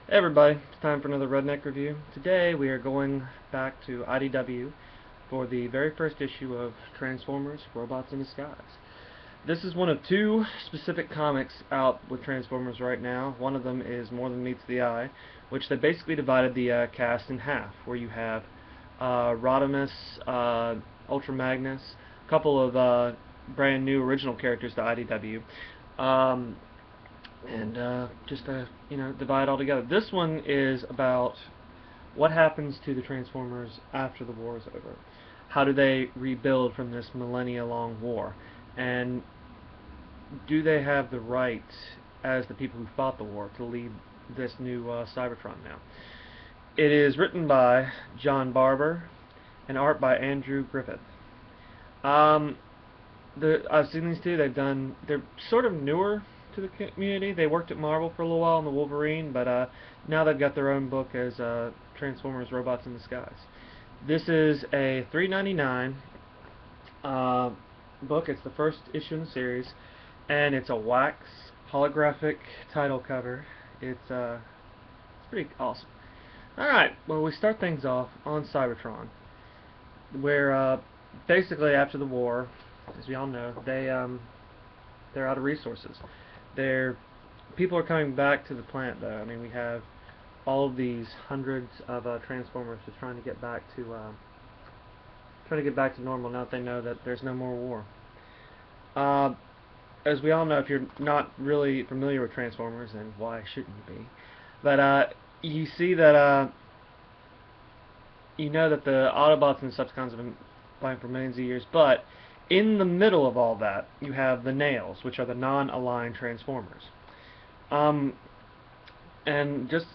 Hey everybody, it's time for another Redneck review. Today we are going back to IDW for the very first issue of Transformers: Robots in Disguise. This is one of two specific comics out with Transformers right now. One of them is More Than Meets the Eye, which they basically divided the cast in half, where you have Rodimus, Ultra Magnus, a couple of brand new original characters to IDW. And just divide it all together. This one is about what happens to the Transformers after the war is over. How do they rebuild from this millennia-long war? And do they have the right, as the people who fought the war, to lead this new Cybertron now? It is written by John Barber and art by Andrew Griffith. I've seen these two. They're sort of newer to the community. They worked at Marvel for a little while on the Wolverine, but now they've got their own book as Transformers: Robots in Disguise. This is a $3.99 book. It's the first issue in the series, and it's a wax holographic title cover. It's pretty awesome. All right, well, we start things off on Cybertron, where basically after the war, as we all know, they're out of resources. People are coming back to the planet, though. I mean, we have all of these hundreds of Transformers just trying to get back to normal now that they know that there's no more war. As we all know, if you're not really familiar with Transformers, and why shouldn't you be? But you see that you know that the Autobots and Decepticons have been fighting for millions of years, but in the middle of all that, you have the Nails, which are the non-aligned Transformers. And just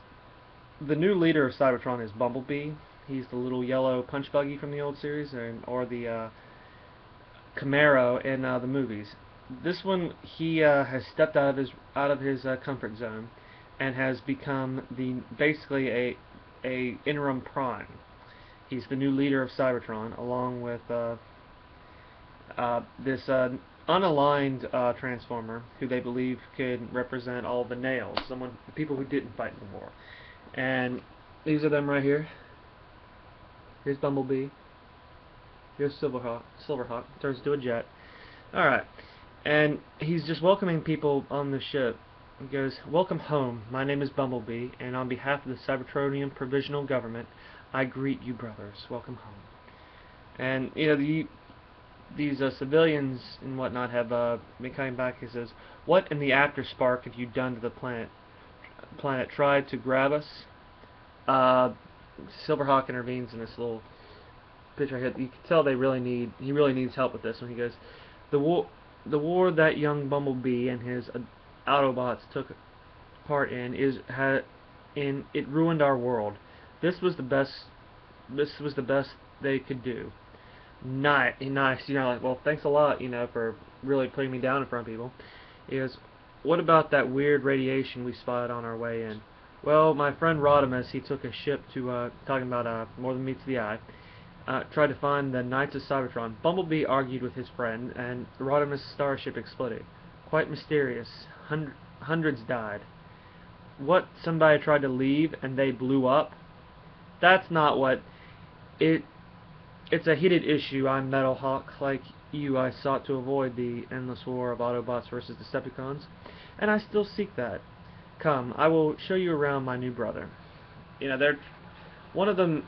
the new leader of Cybertron is Bumblebee. He's the little yellow punch buggy from the old series, or the Camaro in the movies. This one, he has stepped out of his comfort zone and has become basically a interim prime. He's the new leader of Cybertron, along with this unaligned Transformer, who they believe could represent all the Nails, the people who didn't fight in the war. And these are them right here. Here's Bumblebee. Here's Silverhawk. Turns into a jet. Alright. And he's just welcoming people on the ship. He goes, "Welcome home. My name is Bumblebee, and on behalf of the Cybertronian Provisional Government, I greet you, brothers. Welcome home." And, you know, these civilians and whatnot have been coming back. He says, "What in the after spark have you done to the planet? Planet tried to grab us?" Silverhawk intervenes in this little picture here. You can tell he really needs help with this one. He goes, the war that young Bumblebee and his Autobots took part in it ruined our world. This was the best they could do. Nice. Like, well, thanks a lot, for really putting me down in front of people. He goes, "What about that weird radiation we spotted on our way in?" "Well, my friend Rodimus, he took a ship to, talking about More Than Meets the Eye, tried to find the Knights of Cybertron. Bumblebee argued with his friend, and Rodimus' starship exploded. Quite mysterious. Hundreds died. What, somebody tried to leave and they blew up? That's not what... It's a heated issue. I'm Metal Hawk. Like you, I sought to avoid the endless war of Autobots versus Decepticons, and I still seek that. Come, I will show you around my new brother." One of them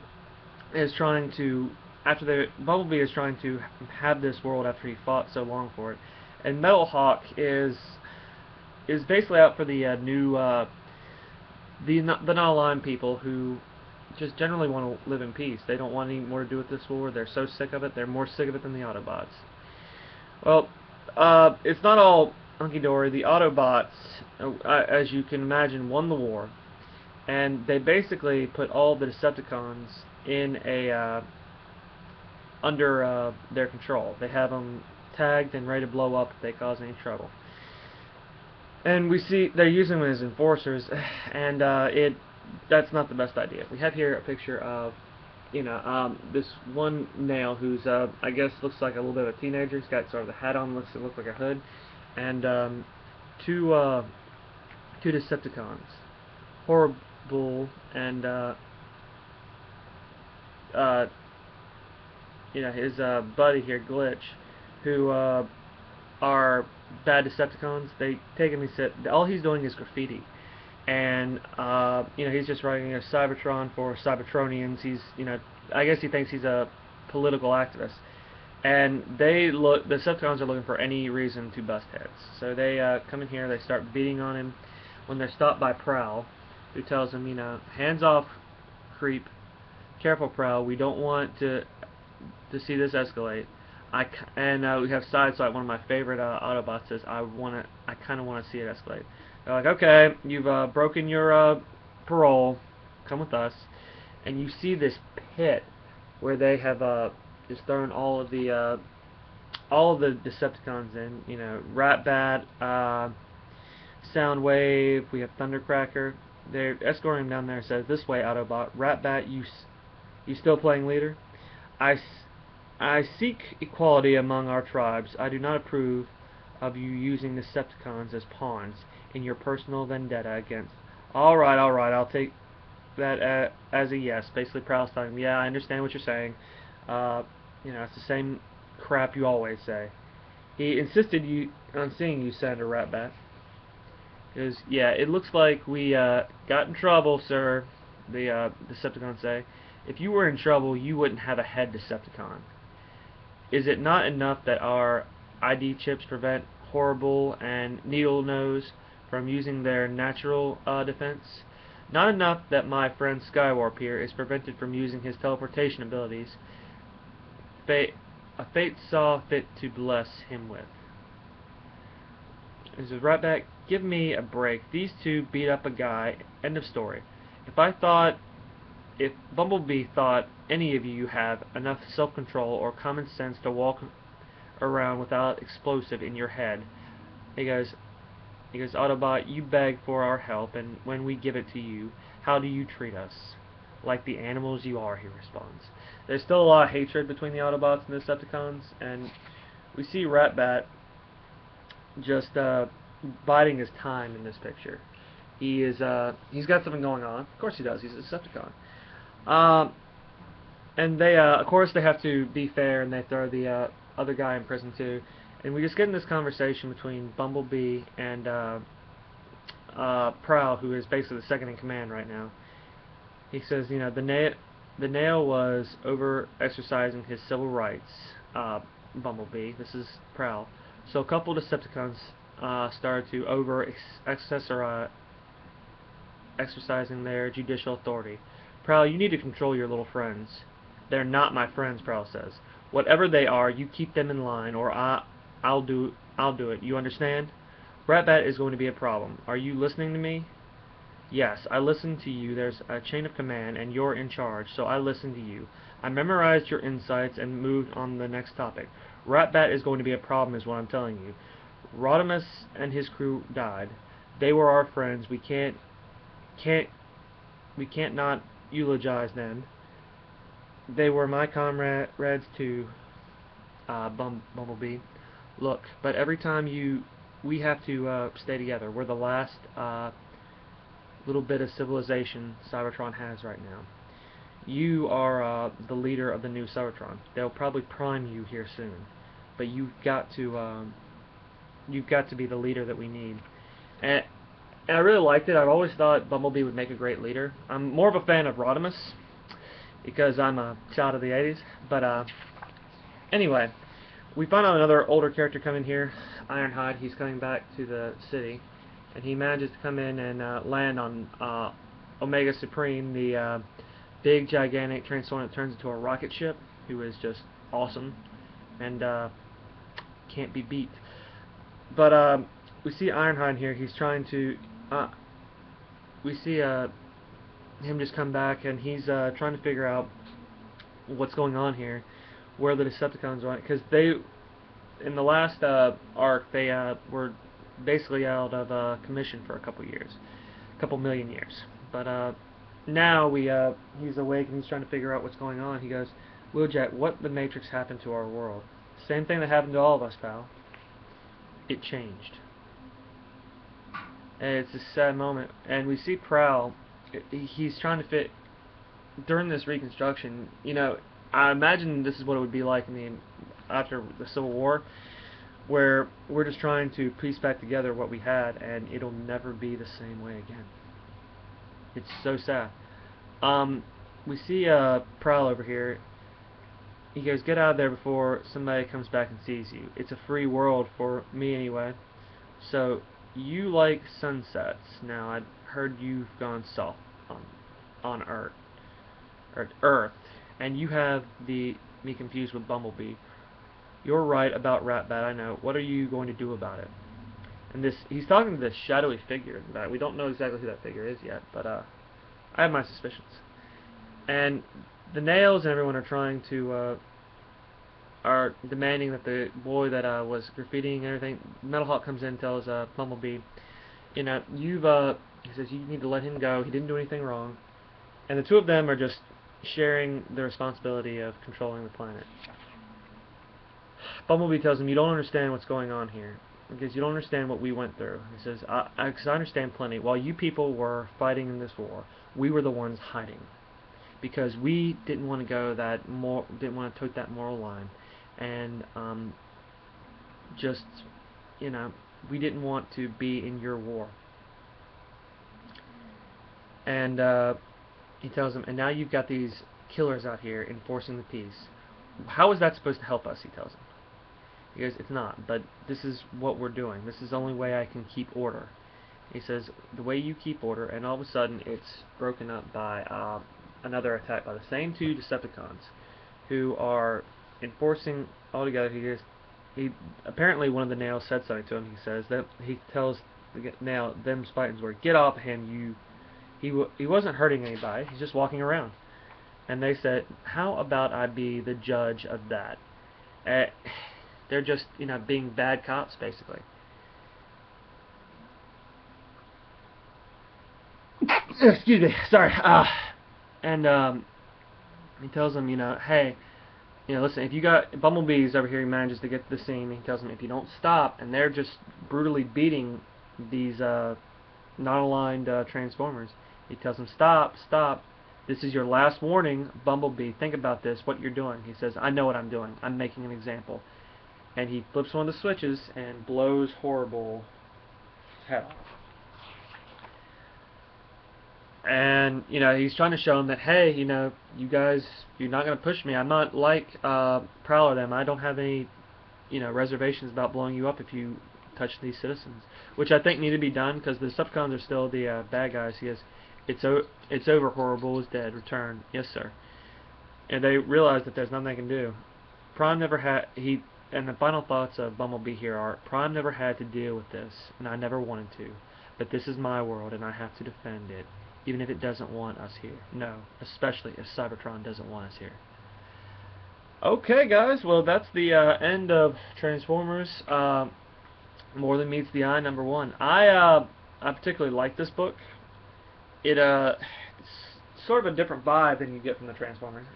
is trying to, Bumblebee is trying to have this world after he fought so long for it, and Metal Hawk is basically out for the the non-aligned people who just generally want to live in peace. They don't want any more to do with this war. They're so sick of it. They're more sick of it than the Autobots. Well, it's not all hunky-dory. The Autobots, as you can imagine, won the war, and they basically put all the Decepticons in under their control. They have them tagged and ready to blow up if they cause any trouble. And we see they're using them as enforcers, and that's not the best idea. We have here a picture of, this one Nail who's, I guess, looks like a little bit of a teenager. He's got sort of the hat on, looks like a hood, and two Decepticons, Bull and uh, his buddy here, Glitch, who are bad Decepticons. They take him and sit. All he's doing is graffiti, and he's just writing a Cybertron for Cybertronians. He's I guess he thinks he's a political activist. And the Decepticons are looking for any reason to bust heads. So they come in here, they start beating on him. When they're stopped by Prowl, who tells him, hands off, creep. Careful, Prowl. We don't want to see this escalate. We have Sideswipe, one of my favorite Autobots, says, I kind of want to see it escalate. They're like, okay, you've broken your parole. Come with us. And you see this pit where they have just thrown all of the Decepticons in. Ratbat, Soundwave. We have Thundercracker. They're escorting him down there. Says, "This way, Autobot. Ratbat, you still playing leader? I seek equality among our tribes. I do not approve of you using the Decepticons as pawns in your personal vendetta against." All right, I'll take that as a yes. Basically, Prowl's telling him, yeah, I understand what you're saying. It's the same crap you always say. He insisted on seeing you, Senator Ratbat. Because, yeah, it looks like we got in trouble, sir, the Decepticons say. If you were in trouble, you wouldn't have a head Decepticon. Is it not enough that our ID chips prevent Horrible and Needle Nose from using their natural defense? Not enough that my friend Skywarp here is prevented from using his teleportation abilities. A fate saw fit to bless him with. He says, Ratback, give me a break. These two beat up a guy. End of story. If Bumblebee thought any of you have enough self-control or common sense to walk around without explosive in your head, he goes, Autobot, you beg for our help, and when we give it to you, how do you treat us? Like the animals you are, he responds. There's still a lot of hatred between the Autobots and the Decepticons, and we see Ratbat just biding his time in this picture. He's got something going on. Of course he does. He's a Decepticon. And they, of course, they have to be fair, and they throw the other guy in prison too. And we just get in this conversation between Bumblebee and Prowl, who is basically the second in command right now. He says, the nail was over-exercising his civil rights, Bumblebee. This is Prowl. So a couple of Decepticons started to exercising their judicial authority. Prowl, you need to control your little friends. They're not my friends, Prowl says. Whatever they are, you keep them in line, or I'll do it. You understand? Ratbat is going to be a problem. Are you listening to me? Yes, I listen to you. There's a chain of command, and you're in charge, so I listen to you. I memorized your insights and moved on to the next topic. Ratbat is going to be a problem, is what I'm telling you. Rodimus and his crew died. They were our friends. We can't not eulogize them. They were my comrades too, Bumblebee. Look, but every time we have to stay together. We're the last little bit of civilization Cybertron has right now. You are the leader of the new Cybertron. They'll probably prime you here soon, but you've got to be the leader that we need. And I really liked it. I've always thought Bumblebee would make a great leader. I'm more of a fan of Rodimus because I'm a child of the 80s. But anyway, we find out another older character coming here, Ironhide. He's coming back to the city, and he manages to come in and land on Omega Supreme, the big, gigantic transformer that turns into a rocket ship, who is just awesome and can't be beat. But we see Ironhide here. He's trying to. We see him just come back, and he's trying to figure out what's going on here, where the Decepticons are, because they, in the last arc, they were basically out of commission for a couple million years. But now he's awake and he's trying to figure out what's going on. He goes, Wheeljack, what the Matrix happened to our world? Same thing that happened to all of us, pal. It changed. And it's a sad moment. And we see Prowl he's trying to fit during this Reconstruction. You know, I imagine this is what it would be like in after the Civil War, where we're just trying to piece back together what we had, and it'll never be the same way again. It's so sad. We see Prowl over here. He goes, "Get out of there before somebody comes back and sees you. It's a free world for me anyway. So you like sunsets. Now I heard you've gone south on Earth, and you have me confused with Bumblebee. You're right about Ratbat, I know. What are you going to do about it?" And he's talking to this shadowy figure that we don't know exactly who that figure is yet, but I have my suspicions. And the Nails and everyone are trying to are demanding that the boy that was graffitiing and everything. Metalhawk comes in and tells Bumblebee, you know, he says you need to let him go. He didn't do anything wrong. And the two of them are just sharing the responsibility of controlling the planet. Bumblebee tells him, "You don't understand what's going on here, because you don't understand what we went through." He says, "Because I understand plenty. While you people were fighting in this war, we were the ones hiding, because we didn't want to go didn't want to tote that moral line, and just, you know, we didn't want to be in your war." And he tells him, "And now you've got these killers out here enforcing the peace. How is that supposed to help us?" He tells him. He goes, "It's not, but this is what we're doing. This is the only way I can keep order." He says, "The way you keep order," and all of a sudden it's broken up by another attack by the same two Decepticons, who are enforcing all together. Apparently one of the Nails said something to him. He tells the Nail, them's fighting's word, "Get off him, he wasn't hurting anybody, he's just walking around." And they said, "How about I be the judge of that?" They're just, you know, being bad cops, basically. Excuse me, sorry. And he tells them, you know, "Hey, you know, listen, if you got Bumblebees over here," he manages to get to the scene. He tells them, "If you don't stop," and they're just brutally beating these non-aligned Transformers. He tells them, "Stop, stop. This is your last warning, Bumblebee. Think about this, what you're doing." He says, "I know what I'm doing. I'm making an example." And he flips one of the switches and blows Horrible's head off. And, you know, he's trying to show them that, hey, you know, you guys, you're not going to push me. I'm not like Prowl or them. I don't have any, you know, reservations about blowing you up if you touch these citizens. Which I think need to be done, because the Decepticons are still the bad guys. He goes, it's over, Horrible is dead. Return." "Yes, sir." And they realize that there's nothing they can do. Prime never had, and the final thoughts of Bumblebee here are, "Prime never had to deal with this, and I never wanted to. But this is my world, and I have to defend it, even if it doesn't want us here. No, especially if Cybertron doesn't want us here." Okay, guys, well, that's the end of Transformers More Than Meets the Eye #1. I particularly like this book. It's sort of a different vibe than you get from the Transformers,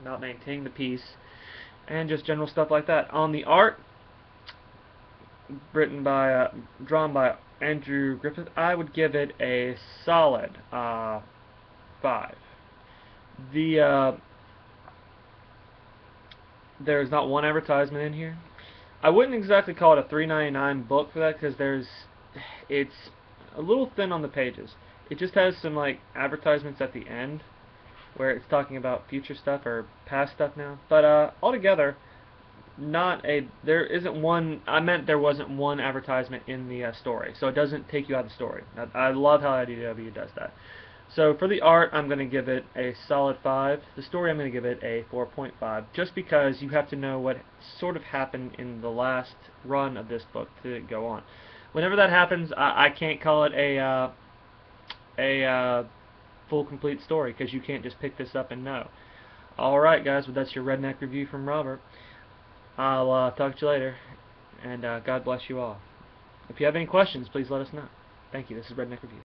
about maintaining the peace and just general stuff like that. On the art, drawn by Andrew Griffith, I would give it a solid 5. There's not one advertisement in here. I wouldn't exactly call it a $3.99 book for that, because it's a little thin on the pages. It just has some like advertisements at the end where it's talking about future stuff or past stuff now. But altogether, there wasn't one advertisement in the story, so it doesn't take you out of the story. I love how IDW does that. So for the art, I'm going to give it a solid 5. The story, I'm going to give it a 4.5, just because you have to know what sort of happened in the last run of this book to go on. Whenever that happens, I can't call it a full complete story, because you can't just pick this up and know. Alright guys, well, that's your Redneck review from Robert. I'll talk to you later, and God bless you all. If you have any questions, please let us know. Thank you. This is Redneck Review.